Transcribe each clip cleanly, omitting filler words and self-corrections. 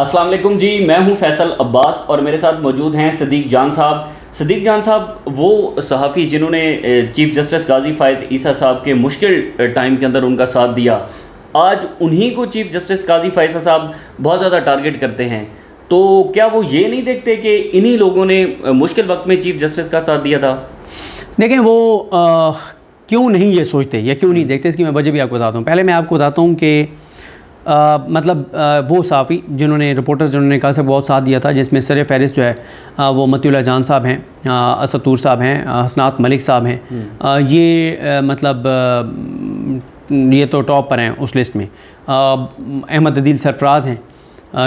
السلام علیکم جی، میں ہوں فیصل عباس اور میرے ساتھ موجود ہیں صدیق جان صاحب. صدیق جان صاحب وہ صحافی جنہوں نے چیف جسٹس قاضی فائز عیسیٰ صاحب کے مشکل ٹائم کے اندر ان کا ساتھ دیا. آج انہی کو چیف جسٹس قاضی فائز صاحب بہت زیادہ ٹارگٹ کرتے ہیں. تو کیا وہ یہ نہیں دیکھتے کہ انہی لوگوں نے مشکل وقت میں چیف جسٹس کا ساتھ دیا تھا؟ دیکھیں وہ کیوں نہیں یہ سوچتے یا کیوں نہیں دیکھتے، اس کی میں وجہ بھی آپ کو بتاتا ہوں. پہلے میں آپ کو بتاتا ہوں کہ وہ صحافی جنہوں نے جنہوں نے کہا سے بہت ساتھ دیا تھا، جس میں سر فہرست جو ہے وہ متی اللہ جان صاحب ہیں، اسد طور صاحب ہیں، حسنات ملک صاحب ہیں. یہ تو ٹاپ پر ہیں اس لسٹ میں. احمد عدیل سرفراز ہیں،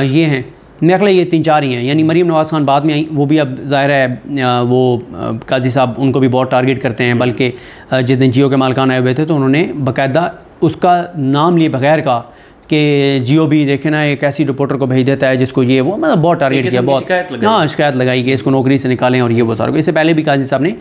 یہ ہیں. میرا خیال یہ 3-4 ہی ہیں. یعنی مریم نواز خان بعد میں آئیں، وہ بھی اب ظاہر ہے وہ قاضی صاحب ان کو بھی بہت ٹارگٹ کرتے ہیں. بلکہ جس دن جیو کے مالکان آئے ہوئے تھے تو انہوں نے باقاعدہ اس کا نام لیے بغیر کا کہ جیو بھی دیکھیں نا ایک ایسی رپورٹر کو بھیج دیتا ہے جس کو یہ وہ بہت ٹارگٹ کیا، بہت شکایت لگائی کہ اس کو نوکری سے نکالیں اور یہ وہ سارا. اس سے پہلے بھی قاضی صاحب نے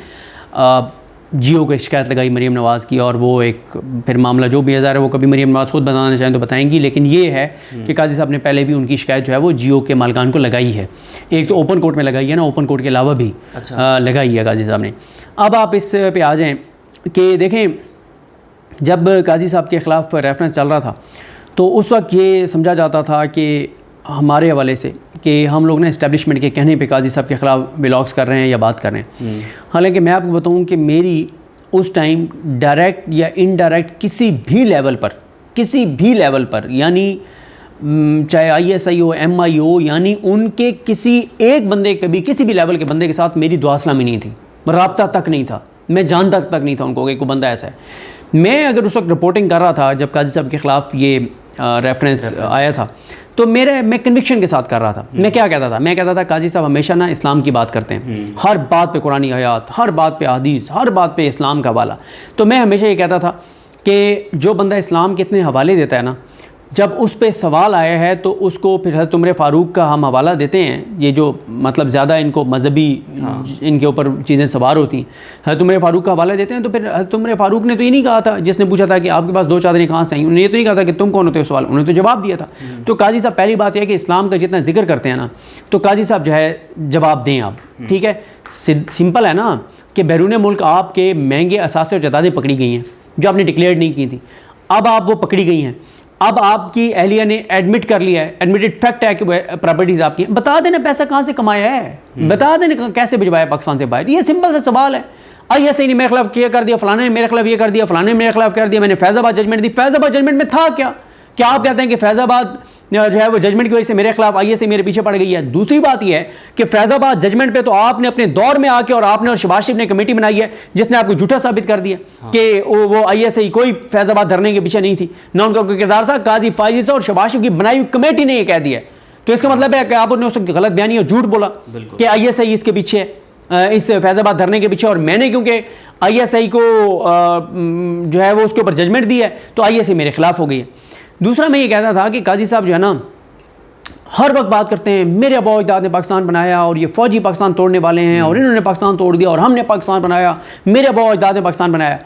جیو کو شکایت لگائی مریم نواز کی، اور وہ ایک پھر معاملہ جو بھی ہے وہ کبھی مریم نواز خود بتانا چاہیں تو بتائیں گی. لیکن یہ ہے کہ قاضی صاحب نے پہلے بھی ان کی شکایت جو ہے وہ جیو کے مالکان کو لگائی ہے. ایک تو اوپن کورٹ میں لگائی ہے نا، اوپن کورٹ کے علاوہ بھی لگائی ہے قاضی صاحب نے. اب آپ اس پہ آ جائیں کہ دیکھیں جب قاضی صاحب کے خلاف ریفرنس چل رہا تھا تو اس وقت یہ سمجھا جاتا تھا کہ ہمارے حوالے سے کہ ہم لوگ نا اسٹیبلشمنٹ کے کہنے پہ قاضی صاحب کے خلاف ولاگس کر رہے ہیں یا بات کر رہے ہیں. حالانکہ میں آپ کو بتاؤں کہ میری اس ٹائم ڈائریکٹ یا انڈائریکٹ کسی بھی لیول پر یعنی چاہے ISI ہو MI ہو، یعنی ان کے کسی ایک بندے کبھی کسی بھی لیول کے بندے کے ساتھ میری دعا سلامی نہیں تھی، رابطہ تک نہیں تھا، میں جانتا تک نہیں تھا ان کو کہ کوئی بندہ ایسا ہے. میں اگر اس وقت رپورٹنگ کر رہا تھا جب قاضی صاحب کے خلاف یہ ریفرنس آیا تھا تو میں کنوکشن کے ساتھ کر رہا تھا. میں کیا کہتا تھا؟ میں کہتا تھا قاضی صاحب ہمیشہ نا اسلام کی بات کرتے ہیں، ہر بات پہ قرآن آیات، ہر بات پہ حدیث، ہر بات پہ اسلام کا حوالہ. تو میں ہمیشہ یہ کہتا تھا کہ جو بندہ اسلام کے اتنے حوالے دیتا ہے نا، جب اس پہ سوال آیا ہے تو اس کو پھر حضرت عمر فاروق کا ہم حوالہ دیتے ہیں. یہ جو مطلب زیادہ ان کو مذہبی ان کے اوپر چیزیں سوار ہوتی ہیں، حضرت عمر فاروق کا حوالہ دیتے ہیں. تو پھر حضرت عمر فاروق نے تو یہ نہیں کہا تھا، جس نے پوچھا تھا کہ آپ کے پاس 2 چادریں کہاں سے آئیں، انہوں نے یہ تو نہیں کہا تھا کہ تم کون ہوتے ہو سوال، انہوں نے تو جواب دیا تھا. تو قاضی صاحب پہلی بات یہ ہے کہ اسلام کا جتنا ذکر کرتے ہیں نا تو قاضی صاحب جو ہے جواب دیں آپ. ٹھیک ہے، سمپل ہے نا کہ بیرون ملک آپ کے مہنگے اثاثے اور جائیدادیں پکڑی گئی ہیں جو آپ نے ڈکلیئر نہیں کی تھی، اب آپ وہ پکڑی گئی ہیں. اب آپ کی اہلیہ نے ایڈمٹ کر لیا ہے، ایڈمٹڈ فیکٹ ہے کہ پراپرٹیز آپ کی ہیں. بتا دینا پیسہ کہاں سے کمایا ہے، بتا دینا کیسے بھجوایا پاکستان سے باہر. یہ سمپل سا سوال ہے. ایسے ہی نہیں میرے خلاف کیا کر دیا، فلانے نے میرے خلاف یہ کر دیا، فلانے نے میرے خلاف کر دیا، میں نے فیض آباد ججمنٹ دی. فیض آباد ججمنٹ میں تھا کیا آپ کہتے ہیں کہ فیض آباد جو ہے وہ ججمنٹ کی وجہ سے میرے خلاف ISI میرے پیچھے پڑ گئی ہے. دوسری بات یہ ہے کہ فیض آباد ججمنٹ پہ تو آپ نے اپنے دور میں آ کے اور آپ نے اور شہباز شریف نے کمیٹی بنائی ہے جس نے آپ کو جھوٹا ثابت کر دیا کہ وہ ISI کوئی فیض آباد دھرنے کے پیچھے نہیں تھی، نہ ان کا کوئی کردار تھا. قاضی فائز اور شہباز شریف کی بنائی ہوئی کمیٹی نے یہ کہہ دیا. تو اس کا مطلب ہے کہ آپ نے اس کو غلط بیانی اور جھوٹ بولا کہ ISI اس کے پیچھے ہے، اس فیض آباد دھرنے کے پیچھے. اور میں نے کیونکہ ISI کو جو ہے وہ اس کے اوپر ججمنٹ دی ہے تو ISI میرے خلاف ہو گئی ہے. دوسرا میں یہ کہتا تھا کہ قاضی صاحب جو ہے نا ہر وقت بات کرتے ہیں میرے ابا اجداد نے پاکستان بنایا اور یہ فوجی پاکستان توڑنے والے ہیں اور انہوں نے پاکستان توڑ دیا اور ہم نے پاکستان بنایا، میرے ابا اجداد نے پاکستان بنایا.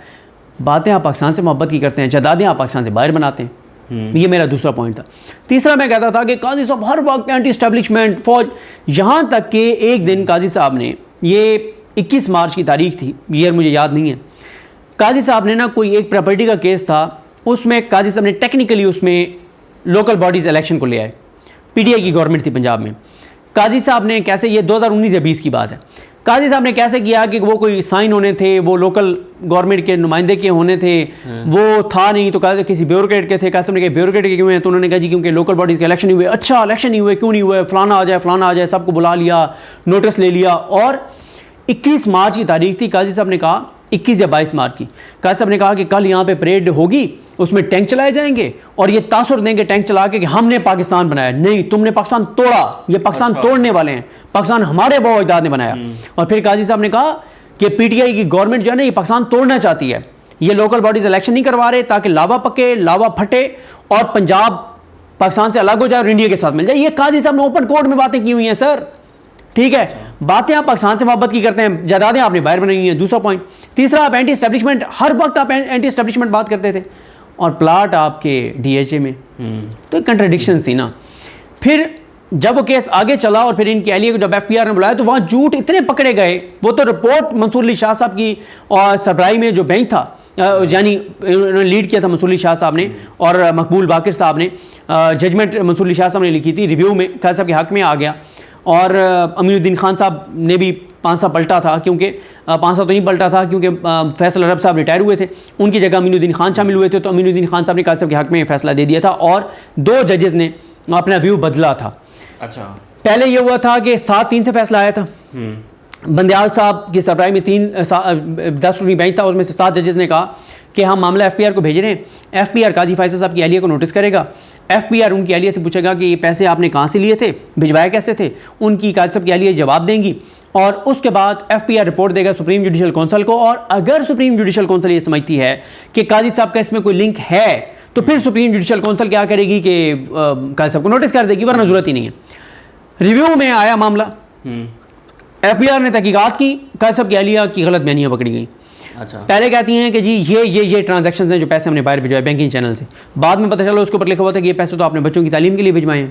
باتیں آپ پاکستان سے محبت کی کرتے ہیں، جائیدادیں آپ پاکستان سے باہر بناتے ہیں. یہ میرا دوسرا پوائنٹ تھا. تیسرا میں کہتا تھا کہ قاضی صاحب ہر وقت اینٹی اسٹیبلشمنٹ فوج، یہاں تک کہ ایک دن قاضی صاحب نے، یہ 21 مارچ کی تاریخ تھی، ایئر مجھے یاد نہیں ہے، قاضی صاحب نے نا کوئی ایک پراپرٹی کا کیس تھا، اس میں قاضی صاحب نے ٹیکنیکلی اس میں لوکل باڈیز الیکشن کو لے آئے. PTI کی گورنمنٹ تھی پنجاب میں. قاضی صاحب نے کیسے، یہ 2019 یا 20 کی بات ہے، قاضی صاحب نے کیسے کیا کہ وہ کوئی سائن ہونے تھے، وہ لوکل گورنمنٹ کے نمائندے کے ہونے تھے، وہ تھا نہیں تو کسی بیوروکریٹ کے تھے. قاسم نے کہا بیوروکریٹ کے کیوں ہیں؟ تو انہوں نے کہا جی کیونکہ لوکل باڈیز کے الیکشن نہیں ہوئے. اچھا الیکشن نہیں ہوئے، کیوں نہیں ہوئے؟ فلانا آ جائے، سب کو بلا لیا، نوٹس لے لیا. اور 21 مارچ کی تاریخ تھی. قاضی صاحب نے کہا 21 یا 22 مارچ کی، قاضی صاحب نے کہا کہ کل یہاں پہ پریڈ ہوگی، اس میں ٹینک چلائے جائیں گے اور یہ تاثر دیں گے ٹینک چلا کے کہ ہم نے پاکستان بنایا. نہیں، تم نے پاکستان توڑا، یہ پاکستان توڑنے والے ہیں، پاکستان ہمارے ابا اجداد نے بنایا. اور پھر قاضی صاحب نے کہا کہ PTI کی گورنمنٹ جو ہے نا یہ پاکستان توڑنا چاہتی ہے، یہ لوکل باڈیز الیکشن نہیں کروا رہے تاکہ لاوا پکے، لاوا پھٹے اور پنجاب پاکستان سے الگ ہو جائے اور انڈیا کے ساتھ مل جائے. یہ قاضی صاحب نے اوپن کورٹ میں باتیں کی ہوئی ہیں سر. ٹھیک ہے، باتیں آپ پاکستان سے محبت کی کرتے ہیں، جائیدادیں آپ نے باہر بنائی ہیں. دوسرا پوائنٹ. تیسرا، آپ اینٹی اسٹیبلشمنٹ، ہر وقت آپ اینٹی اسٹیبلشمنٹ بات کرتے تھے اور پلاٹ آپ کے DHA میں. تو کنٹراڈکشنز تھی نا. پھر جب وہ کیس آگے چلا اور پھر ان کی اہلیہ کو جب ایف پی آر نے بلایا تو وہاں جھوٹ اتنے پکڑے گئے. وہ تو رپورٹ منصور علی شاہ صاحب کی اور سربراہی میں جو بینچ تھا, یعنی انہوں نے لیڈ کیا تھا منصور علی شاہ صاحب نے اور مقبول باقر صاحب نے, ججمنٹ منصور علی شاہ صاحب نے لکھی تھی, ریویو میں قاضی صاحب کے حق میں آ گیا. اور امین الدین خان صاحب نے بھی پانسا پلٹا تھا, کیونکہ پانسا تو نہیں پلٹا تھا کیونکہ فیصل عرب صاحب ریٹائر ہوئے تھے, ان کی جگہ امین الدین خان شامل ہوئے تھے, تو امین الدین خان صاحب نے قاضی صاحب کے حق میں فیصلہ دے دیا تھا اور 2 ججز نے اپنا ویو بدلا تھا. اچھا, پہلے یہ ہوا تھا کہ 7-3 سے فیصلہ آیا تھا, بندیال صاحب کی سربراہی میں 10 رکنی بینچ تھا, اس میں سے 7 ججز نے کہا کہ ہم معاملہ ایف پی آر کو بھیج رہے ہیں, ایف پی آر قاضی فیصل صاحب کی اہلیہ کو نوٹس کرے گا, ایف پی آر ان کی اہلیہ سے پوچھے گا کہ یہ پیسے آپ نے کہاں سے لیے تھے, بھجوائے کیسے تھے, ان کی قاضی صاحب کی اہلیہ جواب دیں گی, اور اس کے بعد ایف پی آر رپورٹ دے گا سپریم جوڈیشل کونسل کو, اور اگر سپریم جوڈیشل کونسل یہ سمجھتی ہے کہ قاضی صاحب کا اس میں کوئی لنک ہے تو پھر سپریم جوڈیشل کونسل کیا کرے گی کہ قاضی صاحب کو نوٹس کر دے گی, ورنہ ضرورت ہی نہیں ہے. ریویو میں آیا معاملہ, ایف پی آر نے تحقیقات کی, قاضی صاحب کی اہلیہ کی غلط بیانیاں پکڑی گئیں. اچھا, پہلے کہتی ہیں کہ جی یہ ٹرانزیکشنز ہیں جو پیسے ہم نے باہر بھجوائے بینکنگ چینل سے, بعد میں پتہ چلا اس کے اوپر لکھا ہوا تھا کہ یہ پیسے تو آپ نے بچوں کی تعلیم کے لیے بھجوائے ہیں,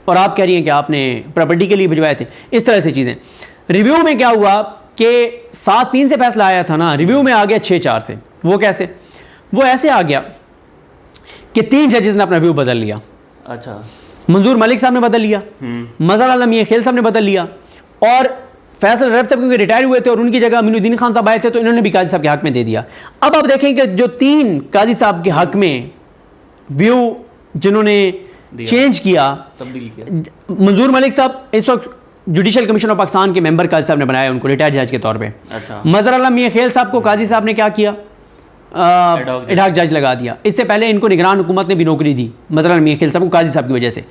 اور آپ کہہ رہی ہیں کہ آپ نے پراپرٹی کے لیے بھجوائے تھے. اس طرح سے چیزیں. ریویو میں کیا ہوا کہ 7-3 سے فیصلہ آیا تھا نا, ریویو میں آ گیا 6-4 سے. وہ کیسے؟ وہ ایسے آ گیا کہ 3 ججز نے اپنا ویو بدل لیا. اچھا, منظور ملک صاحب نے بدل لیا, مظہر عالم میاں خیل صاحب نے بدل لیا, اور فیصل عرب صاحب کیونکہ ریٹائر ہوئے تھے اور ان کی جگہ امین الدین خان صاحب آئے تھے تو انہوں نے بھی قاضی صاحب کے حق میں دے دیا. اب آپ دیکھیں کہ جو 3 قاضی صاحب کے حق میں ویو جنہوں نے چینج کیا, تبدیل کیا, منظور ملک صاحب اس وقت جوڈیشل کمیشن آف پاکستان کے ممبر قاضی صاحب نے بنایا ان کو ریٹائر جج کے طور پہ. اچھا, مظہر عالم میاں خیل صاحب کو قاضی صاحب نے کیا کیا, ایڈاک جج لگا دیا. اس سے پہلے ان کو نگران حکومت نے بھی نوکری دی مظہر عالم میاں خیل صاحب کو قاضی صاحب کی وجہ سے.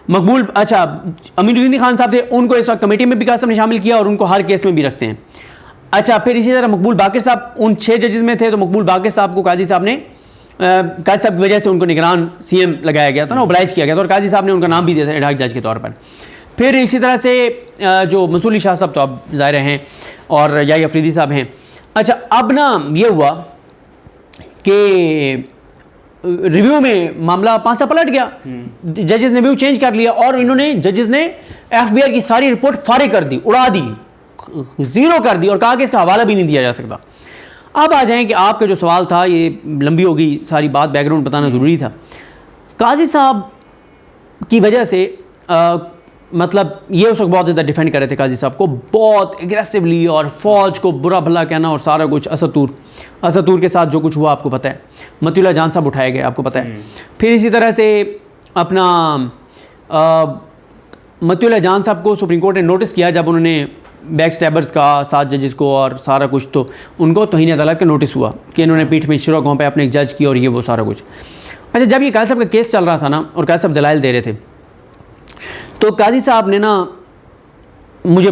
مقبول امین الدین خان صاحب تھے, ان کو اس وقت کمیٹی میں بھی قاضی صاحب نے شامل کیا اور ان کو ہر کیس میں بھی رکھتے ہیں. اچھا, پھر اسی طرح مقبول باقر صاحب ان 6 ججز میں تھے, تو مقبول باقر صاحب کو قاضی صاحب نے قاضی صاحب کی وجہ سے ان کو نگران سی ایم لگایا گیا تھا نا, اوبلائج کیا گیا تھا, اور قاضی صاحب نے ان کا نام بھی دیا تھا ایڈاک جج کے طور پر. پھر اسی طرح سے جو منصور علی شاہ صاحب تو اب ظاہر ہیں اور یاہی افریدی صاحب ہیں. اچھا, اب نا یہ ہوا کہ ریویو میں معاملہ 5 سے پلٹ گیا, ججز نے ویو چینج کر لیا, اور انہوں نے ججز نے ایف بی آر کی ساری رپورٹ فارغ کر دی, اڑا دی, زیرو کر دی, اور کہا کہ اس کا حوالہ بھی نہیں دیا جا سکتا. اب آ جائیں کہ آپ کا جو سوال تھا, یہ لمبی ہو گئی, ساری بات بیک گراؤنڈ بتانا ضروری تھا. قاضی صاحب کی وجہ سے مطلب یہ اس وقت بہت زیادہ ڈیفینڈ کر رہے تھے قاضی صاحب کو, بہت اگریسولی, اور فوج کو برا بھلا کہنا اور سارا کچھ. اسد طور کے ساتھ جو کچھ ہوا آپ کو پتہ ہے, متی اللہ جان صاحب اٹھائے گئے آپ کو پتہ ہے. پھر اسی طرح سے اپنا متی اللہ جان صاحب کو سپریم کورٹ نے نوٹس کیا جب انہوں نے بیک سٹیبرز کا 7 ججز کو اور سارا کچھ, تو ان کو توہین عدالت کا نوٹس ہوا کہ انہوں نے پیٹھ میں شروع گاؤں پہ اپنے ایک جج کی اور یہ وہ سارا کچھ. اچھا, جب یہ قاضی صاحب کا کیس چل رہا تھا نا اور قاضی صاحب دلائل دے رہے تھے, تو قاضی صاحب نے نا مجھے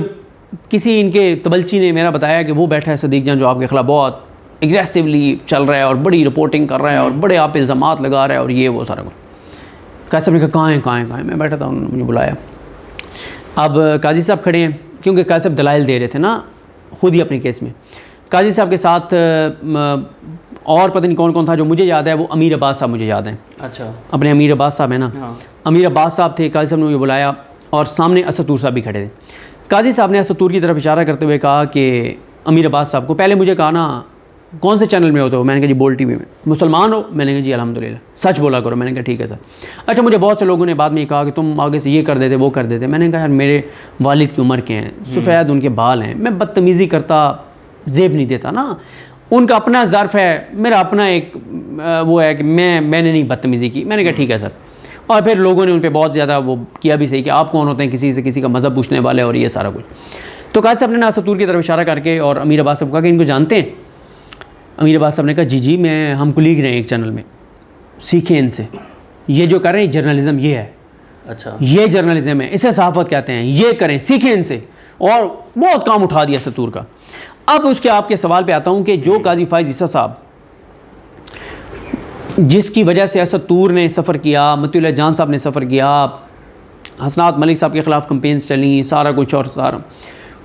کسی ان کے تبلچی نے میرا بتایا کہ وہ بیٹھا ہے صدیق جان جو آپ کے خلاف بہت اگریسولی چل رہا ہے اور بڑی رپورٹنگ کر رہا ہے اور بڑے آپ الزامات لگا رہا ہے اور یہ وہ سارا کچھ. قاضی صاحب نے کہا کہاں ہیں, میں بیٹھا تھا, انہوں نے مجھے بلایا. اب قاضی صاحب کھڑے ہیں کیونکہ قاضی صاحب دلائل دے رہے تھے نا خود ہی اپنے کیس میں. قاضی صاحب کے ساتھ اور پتہ نہیں کون کون تھا, جو مجھے یاد ہے وہ امیر عباس صاحب مجھے یاد ہیں. اچھا, اپنے امیر عباس صاحب ہیں نا, امیر عباس صاحب تھے. قاضی صاحب نے مجھے بلایا اور سامنے اسد طور صاحب بھی کھڑے تھے. قاضی صاحب نے اسد طور کی طرف اشارہ کرتے ہوئے کہا کہ امیر عباس صاحب کو, پہلے مجھے کہا نا کون سے چینل میں ہوتے ہو, میں نے کہا جی بول ٹی وی میں. مسلمان ہو, میں نے کہا جی الحمدللہ, سچ بولا کرو, میں نے کہا ٹھیک ہے سر. اچھا, مجھے بہت سے لوگوں نے بعد میں کہا کہ تم آگے سے یہ کر دیتے وہ کر دیتے. میں نے کہا یار میرے والد کی عمر کے ہیں, سفید ان کے بال ہیں, میں بدتمیزی کرتا زیب نہیں دیتا نا, ان کا اپنا ظرف ہے, میرا اپنا ایک وہ ہے کہ میں نے نہیں بدتمیزی کی. میں نے کہا ٹھیک ہے سر. اور پھر لوگوں نے ان پہ بہت زیادہ وہ کیا بھی صحیح کہ آپ کون ہوتے ہیں کسی سے کسی کا مذہب پوچھنے والے اور یہ سارا کچھ. تو قاضی صاحب نے اسد طور کی طرف اشارہ کر کے اور امیر عباس صاحب کو کہا کہ ان کو جانتے ہیں. امیر عباس صاحب نے کہا جی ہم کولیگ رہے ہیں ایک چینل میں, سیکھیں ان سے, یہ جو کر رہے ہیں جرنلزم یہ ہے. اچھا, یہ یہ جرنلزم ہے, اسے صحافت کہتے ہیں, یہ کریں, سیکھیں ان سے. اور بہت کام اٹھا دیا اسد طور کا. اب اس کے آپ کے سوال پہ آتا ہوں کہ جو قاضی فائز عیسیٰ صاحب جس کی وجہ سے اسد طور نے سفر کیا, متی اللہ جان صاحب نے سفر کیا, حسنات ملک صاحب کے خلاف کمپینز چلیں, سارا کچھ اور سارا,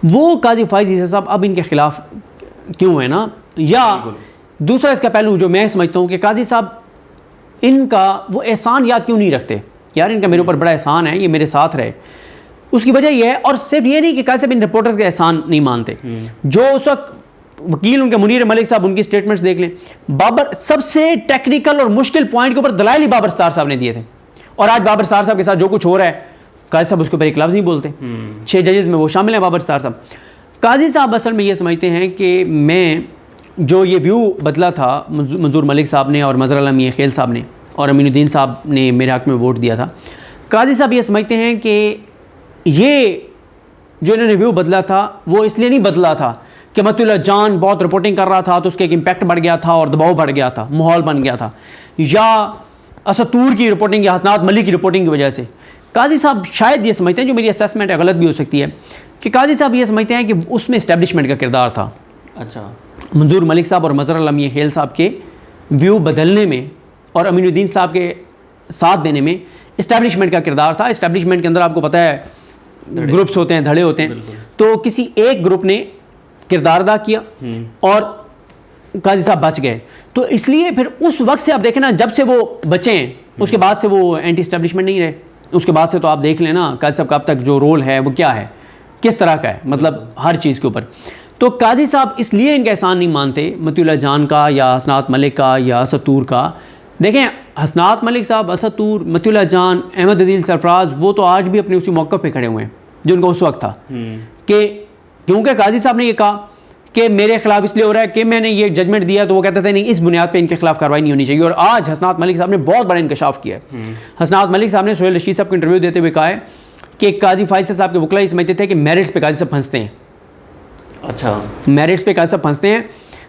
وہ قاضی فائز عیسیٰ صاحب اب ان کے خلاف کیوں ہے نا. یا دوسرا اس کا پہلو جو میں سمجھتا ہوں کہ قاضی صاحب ان کا وہ احسان یاد کیوں نہیں رکھتے, یار ان کا میرے اوپر بڑا احسان ہے, یہ میرے ساتھ رہے, اس کی وجہ یہ ہے، اور صرف یہ نہیں کہ قاضی صاحب ان رپورٹرز کے احسان نہیں مانتے، جو اس وقت وکیل ان کے منیر ملک صاحب، ان کی سٹیٹمنٹس دیکھ لیں، بابر سب سے ٹیکنیکل اور مشکل پوائنٹ کے اوپر دلائل ہی بابر ستار صاحب نے دیے تھے، اور آج بابر ستار صاحب کے ساتھ جو کچھ ہو رہا ہے قاضی صاحب اس کے اوپر ایک لفظ نہیں بولتے، 6 ججز میں وہ شامل ہیں بابر ستار صاحب۔ قاضی صاحب اصل میں یہ سمجھتے ہیں کہ میں جو یہ ویو بدلا تھا منظور ملک صاحب نے اور مظہر اللہ میاں خیل صاحب نے اور امین الدین صاحب نے میرے حق میں ووٹ دیا تھا، قاضی صاحب یہ سمجھتے ہیں کہ یہ جو انہوں نے ویو بدلا تھا وہ اس لیے نہیں بدلا تھا کہ متی اللہ جان بہت رپورٹنگ کر رہا تھا تو اس کا ایک امپیکٹ بڑھ گیا تھا اور دباؤ بڑھ گیا تھا، ماحول بن گیا تھا، یا اسد طور کی رپورٹنگ یا حسنات ملک کی رپورٹنگ کی وجہ سے۔ قاضی صاحب شاید یہ سمجھتے ہیں، جو میری اسیسمنٹ ہے غلط بھی ہو سکتی ہے، کہ قاضی صاحب یہ سمجھتے ہیں کہ اس میں اسٹیبلشمنٹ کا کردار تھا، اچھا، منظور ملک صاحب اور مظہر اللہ میاں خیل صاحب کے ویو بدلنے میں اور امین الدین صاحب کے ساتھ دینے میں اسٹیبلشمنٹ کا کردار تھا۔ اسٹیبلشمنٹ کے اندر آپ کو پتہ ہے گروپس ہوتے ہیں، دھڑے ہوتے ہیں، تو کسی ایک گروپ نے کردار ادا کیا اور قاضی صاحب بچ گئے، تو اس لیے پھر اس وقت سے آپ دیکھیں نا، جب سے وہ بچے ہیں اس کے بعد سے وہ اینٹی اسٹیبلشمنٹ نہیں رہے، اس کے بعد سے تو آپ دیکھ لیں نا قاضی صاحب کا اب تک جو رول ہے وہ کیا ہے، کس طرح کا ہے، مطلب ہر چیز کے اوپر۔ تو قاضی صاحب اس لیے ان کا احسان نہیں مانتے متی اللہ جان کا یا حسنات ملک کا یا اسد طور کا۔ دیکھیں حسنات ملک صاحب، اسد طور، متی اللہ جان، احمد عدیل سرفراز، وہ تو آج بھی اپنے اسی موقع پہ کھڑے ہوئے ہیں جو ان کا اس وقت تھا، کہ کیونکہ قاضی صاحب نے یہ کہا کہ میرے خلاف اس لیے ہو رہا ہے کہ میں نے یہ ججمنٹ دیا، تو وہ کہتے تھے نہیں اس بنیاد پہ ان کے خلاف کارروائی نہیں ہونی چاہیے۔ اور آج حسنات ملک صاحب نے بہت بڑا انکشاف کیا ہے۔ حسنات ملک صاحب نے سہیل رشید صاحب کو انٹرویو دیتے ہوئے کہا ہے کہ قاضی فائز صاحب کے وکلا یہ سمجھتے تھے کہ میرٹس پہ قاضی صاحب پھنستے ہیں، اچھا، میرٹس پہ قاضی صاحب پھنستے ہیں،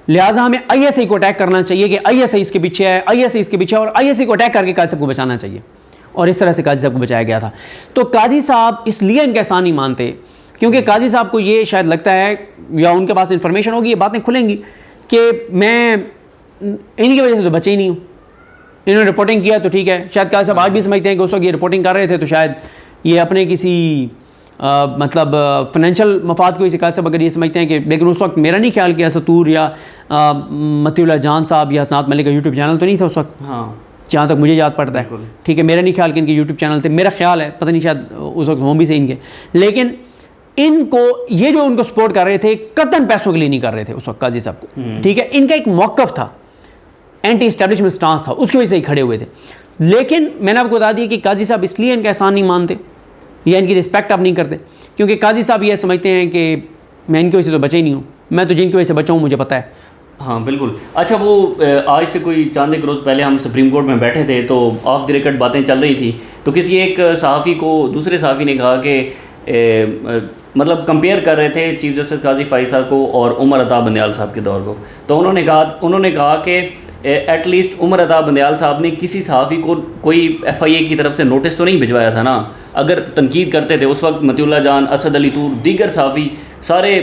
لہٰذا ہمیں آئی ایس آئی کو اٹیک کرنا چاہیے کہ آئی ایس آئی اس کے پیچھے ہے، آئی ایس آئی اس کے پیچھے ہے، اور آئی ایس آئی کو اٹیک کر کے قاضی صاحب کو بچانا چاہیے، اور اس طرح سے قاضی صاحب کو بچایا گیا تھا۔ تو قاضی صاحب اس لیے ان کا احسان نہیں مانتے کیونکہ قاضی صاحب کو یہ شاید لگتا ہے، یا ان کے پاس انفارمیشن ہوگی، یہ باتیں کھلیں گی کہ میں ان کی وجہ سے تو بچے ہی نہیں ہوں، انہوں نے رپورٹنگ کیا تو ٹھیک ہے۔ شاید قاضی صاحب آج بھی سمجھتے ہیں کہ اس وقت یہ رپورٹنگ کر رہے تھے تو شاید یہ اپنے کسی مطلب فائنینشیل مفاد کی وجہ سے قاضی صاحب اگر یہ سمجھتے ہیں کہ، لیکن اس وقت میرا نہیں خیال کہ اسد طور یا متی اللہ جان صاحب یا حسنات ملک کا یوٹیوب چینل تو نہیں تھا اس وقت، ہاں، جہاں تک مجھے یاد پڑتا ہے، ٹھیک ہے، میرا نہیں خیال کہ ان کے یوٹیوب چینل تھے، میرا خیال ہے، پتہ نہیں شاید اس وقت ہوں بھی سے ان کے، لیکن ان کو یہ جو ان کو سپورٹ کر رہے تھے قطعاً پیسوں کے لیے نہیں کر رہے تھے اس وقت قاضی صاحب کو، ٹھیک ہے، ان کا ایک موقف تھا، اینٹی اسٹیبلشمنٹ سٹانس تھا، اس کی وجہ سے ہی کھڑے ہوئے تھے۔ لیکن میں نے آپ کو بتا دیا کہ قاضی صاحب اس لیے ان کا احسان نہیں مانتے یا ان کی رسپیکٹ اب نہیں کرتے کیونکہ قاضی صاحب یہ سمجھتے ہیں کہ میں ان کی وجہ سے تو بچا ہی نہیں ہوں، میں تو جن کی وجہ سے بچا ہوں مجھے پتہ ہے۔ ہاں بالکل۔ اچھا، وہ آج سے کوئی چاند ایک روز پہلے ہم سپریم کورٹ میں بیٹھے تھے تو آف دی ریکارڈ باتیں چل رہی تھیں، تو کسی ایک صحافی کو دوسرے صحافی نے کہا کہ مطلب کمپیئر کر رہے تھے چیف جسٹس قاضی فائز صاحب کو اور عمر عطا بندیال صاحب کے دور کو، تو انہوں نے کہا کہ ایٹ لیسٹ عمر عطا بندیال صاحب نے کسی صحافی کو کوئی ایف آئی اے کی طرف سے نوٹس تو نہیں بھجوایا تھا نا، اگر تنقید کرتے تھے اس وقت متی اللہ جان، اسد علی طور، دیگر صحافی سارے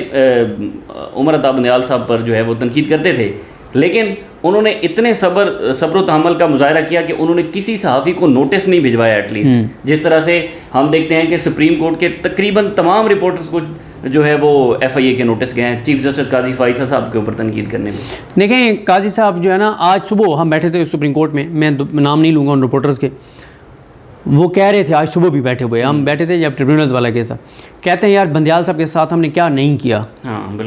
عمر عطا بندیال صاحب پر جو ہے وہ تنقید کرتے تھے، لیکن انہوں نے اتنے صبر و تحمل کا مظاہرہ کیا کہ انہوں نے کسی صحافی کو نوٹس نہیں بھجوایا ایٹ لیسٹ۔ جس طرح سے ہم دیکھتے ہیں کہ سپریم کورٹ کے تقریباً تمام رپورٹرز کو جو ہے وہ ایف آئی اے کے نوٹس گئے ہیں چیف جسٹس قاضی فائز صاحب کے اوپر تنقید کرنے میں۔ دیکھیں قاضی صاحب جو ہے نا، آج صبح ہم بیٹھے تھے سپریم کورٹ میں، میں نام نہیں لوں گا ان رپورٹرز کے، وہ کہہ رہے تھے، آج صبح بھی بیٹھے ہوئے ہم بیٹھے تھے جب ٹریبیونلز والا کیس ہے، کہتے ہیں یار بندیال صاحب کے ساتھ ہم نے کیا نہیں کیا،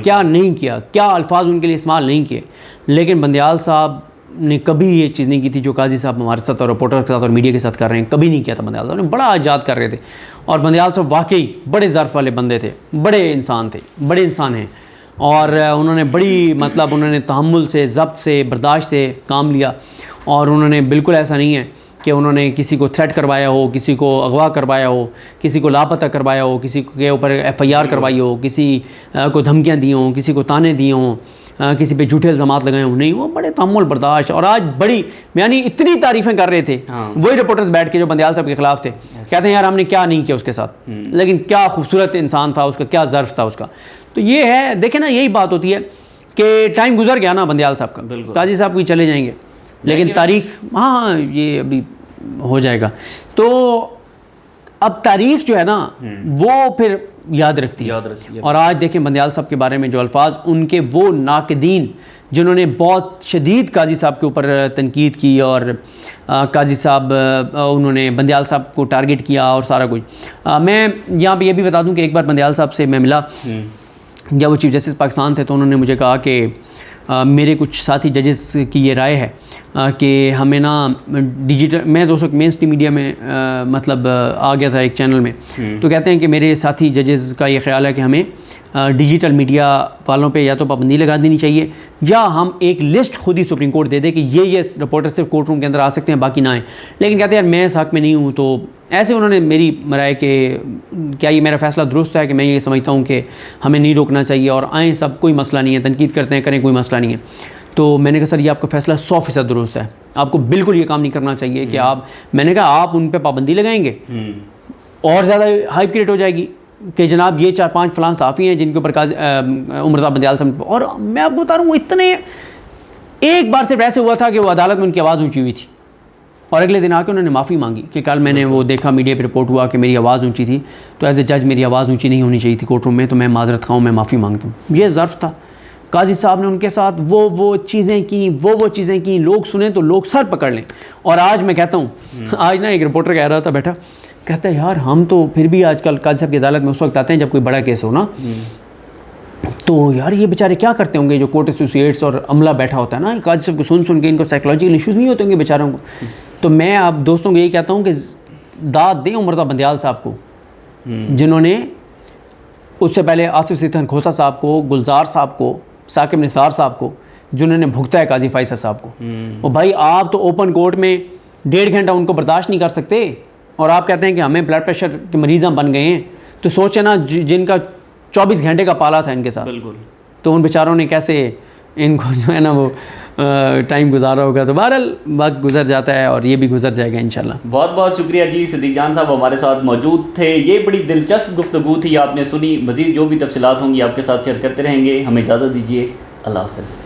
کیا نہیں کیا، کیا الفاظ ان کے لیے استعمال نہیں کیے، لیکن بندیال صاحب نے کبھی یہ چیز نہیں کی تھی جو قاضی صاحب ہمارے ساتھ اور رپورٹر کے ساتھ اور میڈیا کے ساتھ کر رہے ہیں، کبھی نہیں کیا تھا بندیال صاحب نے، بڑا آزاد کر رہے تھے، اور بندیال صاحب واقعی بڑے ظرف والے بندے تھے، بڑے انسان تھے، بڑے انسان ہیں، اور انہوں نے بڑی مطلب انہوں نے تحمل سے، ضبط سے، برداشت سے کام لیا، اور انہوں نے بالکل ایسا نہیں ہے کہ انہوں نے کسی کو تھریٹ کروایا ہو، کسی کو اغوا کروایا ہو، کسی کو لاپتہ کروایا ہو، کسی کے اوپر ایف آئی آر کروائی ہو، کسی کو دھمکیاں دی ہوں، کسی کو تانے دیے ہوں، کسی پہ جھوٹے الزامات لگائے ہوں، نہیں، وہ بڑے تحمل برداشت، اور آج بڑی یعنی اتنی تعریفیں کر رہے تھے وہی رپورٹرز بیٹھ کے جو بندیال صاحب کے خلاف تھے، کہتے ہیں یار ہم نے کیا نہیں کیا اس کے ساتھ، لیکن کیا خوبصورت انسان تھا، اس کا کیا ظرف تھا اس کا۔ تو یہ ہے، دیکھیں نا، یہی بات ہوتی ہے کہ ٹائم گزر گیا نا بندیال صاحب کا، قاضی صاحب کوئی چلے جائیں گے، لیکن تاریخ، ہاں یہ ابھی ہو جائے گا۔ تو اب تاریخ جو ہے نا وہ پھر یاد رکھتی ہے. اور آج دیکھیں بندیال صاحب کے بارے میں جو الفاظ ان کے وہ ناقدین جنہوں نے بہت شدید قاضی صاحب کے اوپر تنقید کی اور قاضی صاحب انہوں نے بندیال صاحب کو ٹارگٹ کیا اور سارا کچھ. میں یہاں پہ یہ بھی بتا دوں کہ ایک بار بندیال صاحب سے میں ملا جب وہ چیف جسٹس پاکستان تھے, تو انہوں نے مجھے کہا کہ میرے کچھ ساتھی ججز کی یہ رائے ہے کہ ہمیں نا ڈیجیٹل, میں دوستوں مین اسٹریم میڈیا میں مطلب آ گیا تھا ایک چینل میں, تو کہتے ہیں کہ میرے ساتھی ججز کا یہ خیال ہے کہ ہمیں ڈیجیٹل میڈیا والوں پہ یا تو پابندی لگا دینی چاہیے یا ہم ایک لسٹ خود ہی سپریم کورٹ دے دے کہ یہ رپورٹر صرف کورٹ روم کے اندر آ سکتے ہیں, باقی نہ آئیں. لیکن کہتے ہیں یار میں اس حق میں نہیں ہوں. تو ایسے انہوں نے میری رائے کہ کیا یہ میرا فیصلہ درست ہے کہ میں یہ سمجھتا ہوں کہ ہمیں نہیں روکنا چاہیے اور آئیں سب, کوئی مسئلہ نہیں ہے, تنقید کرتے ہیں کریں, کوئی مسئلہ نہیں ہے. تو میں نے کہا سر یہ آپ کا فیصلہ 100% درست ہے, آپ کو بالکل یہ کام نہیں کرنا چاہیے کہ آپ, میں نے کہا آپ ان پہ پابندی لگائیں گے اور زیادہ ہائپ کریٹ ہو جائے گی کہ جناب یہ 4-5 فلاں صحافی ہیں جن کے اوپر عمر بندیال صاحب, اور میں آپ کو بتا رہا ہوں وہ اتنے, ایک بار صرف ایسے ہوا تھا کہ وہ عدالت میں ان کی آواز اونچی ہوئی تھی اور اگلے دن آ کے انہوں نے معافی مانگی کہ کل میں نے وہ دیکھا میڈیا پہ رپورٹ ہوا کہ میری آواز اونچی تھی, تو ایز اے جج میری آواز اونچی نہیں ہونی چاہیے تھی کورٹ روم میں, تو میں معذرت خواہ ہوں, میں معافی مانگتا ہوں. یہ ظرف تھا. قاضی صاحب نے ان کے ساتھ وہ چیزیں کی, وہ چیزیں کی, لوگ سنیں تو لوگ سر پکڑ لیں. اور آج میں کہتا ہوں, آج نا ایک رپورٹر کہہ رہا تھا بیٹھا, کہتا ہے یار ہم تو پھر بھی آج کل قاضی صاحب کی عدالت میں اس وقت آتے ہیں جب کوئی بڑا کیس ہو نا, تو یار یہ بیچارے کیا کرتے ہوں گے جو کورٹ ایسوسیٹس اور عملہ بیٹھا ہوتا ہے نا, قاضی صاحب کو سن کے ان کو سائیکلوجیکل ایشوز نہیں ہوتے ہوں گے بیچاروں کو. تو میں آپ دوستوں کو یہی کہتا ہوں کہ داد دیں عمر بندیال صاحب کو, جنہوں نے اس سے پہلے آصف ستھن کھوسا صاحب کو, گلزار صاحب کو, ثاقب نثار صاحب کو, جنہوں نے بھگتا ہے قاضی فیصل صاحب کو. اور بھائی آپ تو اوپن کورٹ میں 1.5 گھنٹہ ان کو برداشت نہیں کر سکتے اور آپ کہتے ہیں کہ ہمیں بلڈ پریشر کے مریض ہم بن گئے ہیں. تو سوچیں نا جن کا 24 گھنٹے کا پالا تھا ان کے ساتھ, بالکل, تو ان بیچاروں نے کیسے ان کو جو ہے نا وہ ٹائم گزارا ہوگا. تو بہرحال وقت گزر جاتا ہے اور یہ بھی گزر جائے گا انشاءاللہ. بہت بہت شکریہ جی, صدیق جان صاحب ہمارے ساتھ موجود تھے. یہ بڑی دلچسپ گفتگو تھی, آپ نے سنی. مزید جو بھی تفصیلات ہوں گی آپ کے ساتھ شیئر کرتے رہیں گے. ہمیں اجازت دیجیے, اللہ حافظ.